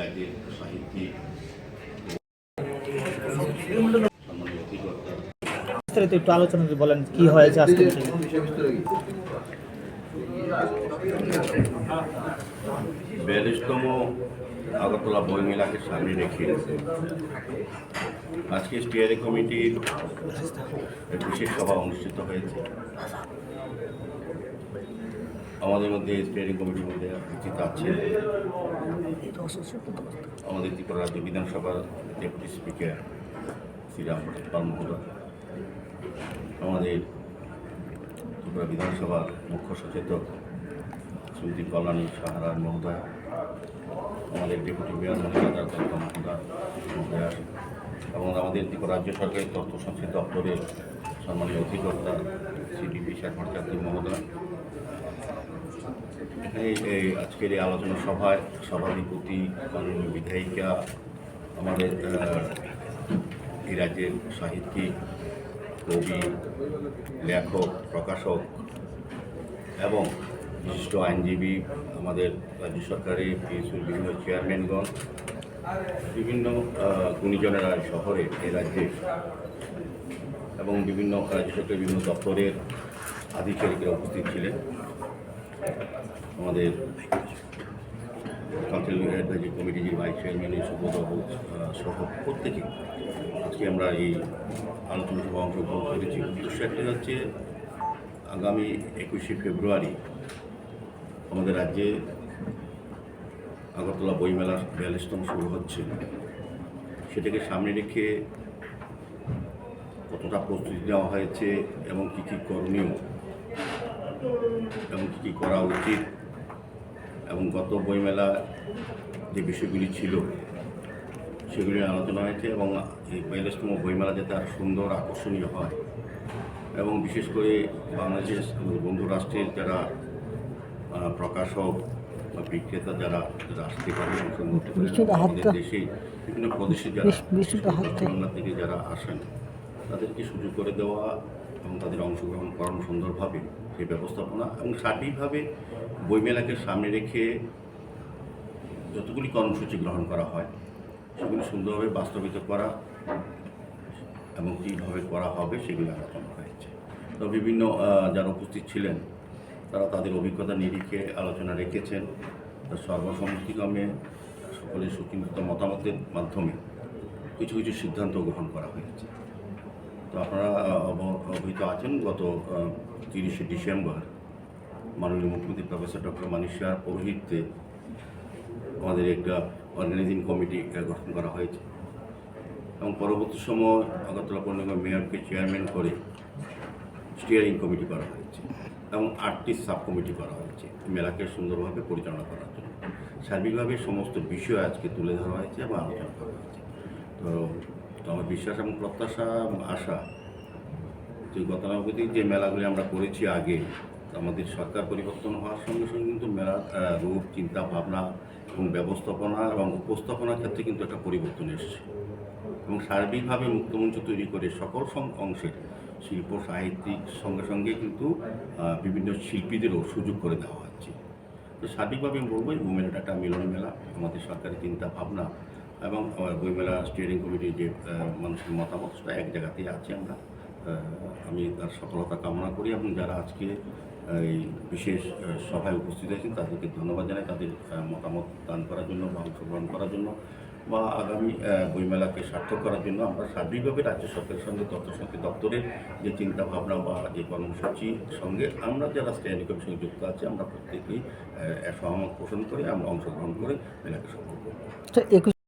রাজ্যের সাহিত্যিক সম্মানীয় অধিকর্তা বিস্তারিত একটু আলোচনা যদি বলেন কি হয়েছে আজকে। 42তম আগরতলা বইমেলাকে সামনে রেখে আজকে স্টিয়ারিং কমিটির বিশেষ সভা অনুষ্ঠিত হয়েছে। আমাদের মধ্যে স্টিয়ারিং কমিটির মধ্যে উপস্থিত আছে আমাদের ত্রিপুরা রাজ্য বিধানসভার ডেপুটি স্পিকার শ্রীরাম পাল মহোদয়, আমাদের ত্রিপুরা বিধানসভার মুখ্য সচেতক শ্রীমতী কল্যাণী সাহারা মহোদয়, আমাদের ডেপুটি মেয়র মহিলা দত্ত মহোদয় এবং আমাদের ত্রিপুরা রাজ্য সরকারের তথ্য সংস্কৃতি দপ্তরের সম্মানীয় অধিকর্তা শ্রী ডিপি ভট্টাচার্য মহোদয়। এখানে এই আজকের এই আলোচনা সভায় সভাধিপতি মাননীয় বিধায়িকা, আমাদের এই রাজ্যের সাহিত্যিক, কবি, লেখক, প্রকাশক এবং বিশিষ্ট আইনজীবী, আমাদের রাজ্য সরকারের পিএসইউর বিভিন্ন চেয়ারম্যানগণ, বিভিন্ন গুণীজনেরা শহরে এই রাজ্যে এবং বিভিন্ন রাজ্য সরকারের বিভিন্ন দপ্তরের আধিকারিকরা উপস্থিত ছিলেন। আমাদের কাউন্সিল অ্যাডভাইজারি কমিটির ভাইস চেয়ারম্যান সুব্রতবাবু সহ প্রত্যেকে আজকে আমরা এই আলোচনা সভা অংশগ্রহণ করেছি। উদ্দেশ্য একটি হচ্ছে আগামী 21শে ফেব্রুয়ারি আমাদের রাজ্যে আগরতলা বইমেলা 42তম শুরু হচ্ছে। সেটাকে সামনে রেখে কতটা প্রস্তুতি নেওয়া হয়েছে এবং কী কী করণীয় এবং কী কী করা উচিত এবং গত বইমেলা যে বিষয়গুলি ছিল সেগুলি আলোচনা হয়েছে এবং এই 42তম বইমেলা যাতে আরও সুন্দর আকর্ষণীয় হয় এবং বিশেষ করে বাংলাদেশের বন্ধু রাষ্ট্রের যারা প্রকাশক বা বিক্রেতা যারা আসতে পারেন আমাদের দেশে বিভিন্ন প্রদেশে যারা বাংলা থেকে যারা আসেন তাদেরকে সুযোগ করে দেওয়া এবং তাদের অংশগ্রহণ করানো সুন্দরভাবে সেই ব্যবস্থাপনা এবং সার্বিকভাবে বইমেলাকে সামনে রেখে যতগুলি কর্মসূচি গ্রহণ করা হয় সেগুলি সুন্দরভাবে বাস্তবিত করা এবং কীভাবে করা হবে সেগুলি আলোচনা হয়েছে। তো বিভিন্ন যারা উপস্থিত ছিলেন তারা তাদের অভিজ্ঞতা নিরিখে আলোচনা রেখেছেন। সর্বসম্মতিক্রমে সকলের সুচিন্তিত মতামতের মাধ্যমে কিছু কিছু সিদ্ধান্ত গ্রহণ করা হয়েছে। তো আপনারা অবহিত আছেন গত 30শে ডিসেম্বর মাননীয় মুখ্যমন্ত্রী প্রফেসর ডক্টর মানিক সাহার পৌরোহিত্যে আমাদের একটা অর্গানাইজিং কমিটি গঠন করা হয়েছে এবং পরবর্তী সময় আগরতলা পৌর নিগমের মেয়রকে চেয়ারম্যান করে স্টিয়ারিং কমিটি করা হয়েছে এবং 8টি সাব কমিটি করা হয়েছে মেলাকে সুন্দরভাবে পরিচালনা করার জন্য। সার্বিকভাবে সমস্ত বিষয় আজকে তুলে ধরা হয়েছে এবং আলোচনা করা হয়েছে। তো আমার বিশ্বাস এবং প্রত্যাশা এবং আশা যে গতানুগতিক যে মেলাগুলি আমরা করেছি আগে, আমাদের সরকার পরিবর্তন হওয়ার সঙ্গে সঙ্গে কিন্তু মেলার রূপ, চিন্তা ভাবনা এবং ব্যবস্থাপনা এবং উপস্থাপনার ক্ষেত্রে কিন্তু একটা পরিবর্তন এসেছে এবং সার্বিকভাবে মুক্তমঞ্চ তৈরি করে সকল অংশের শিল্প সাহিত্যিক সঙ্গে সঙ্গে কিন্তু বিভিন্ন শিল্পীদেরও সুযোগ করে দেওয়া হচ্ছে। তো সার্বিকভাবে আমি বলবো এই বইমেলাটা একটা মিলন মেলা, আমাদের সরকারি চিন্তা ভাবনা এবং বইমেলা স্টিয়ারিং কমিটির যে মানুষের মতামত সেটা এক জায়গাতেই আছে। আমি তার সফলতা কামনা করি এবং যারা আজকে এই বিশেষ সভায় উপস্থিত আছেন তাদেরকে ধন্যবাদ জানাই তাদের মতামত দান করার জন্য বা অংশগ্রহণ করার জন্য বা আগামী বইমেলাকে সার্থক করার জন্য আমরা সার্বিকভাবে রাজ্য সরকারের সঙ্গে তথ্য সংস্কৃতি দপ্তরের যে চিন্তা ভাবনা বা যে কর্মসূচির সঙ্গে আমরা যারা স্ট্যান্ডিং কমিটির সঙ্গে যুক্ত আছি আমরা প্রত্যেকেই সহমত পোষণ করে আমরা অংশগ্রহণ করে মেলাকে সফল করব।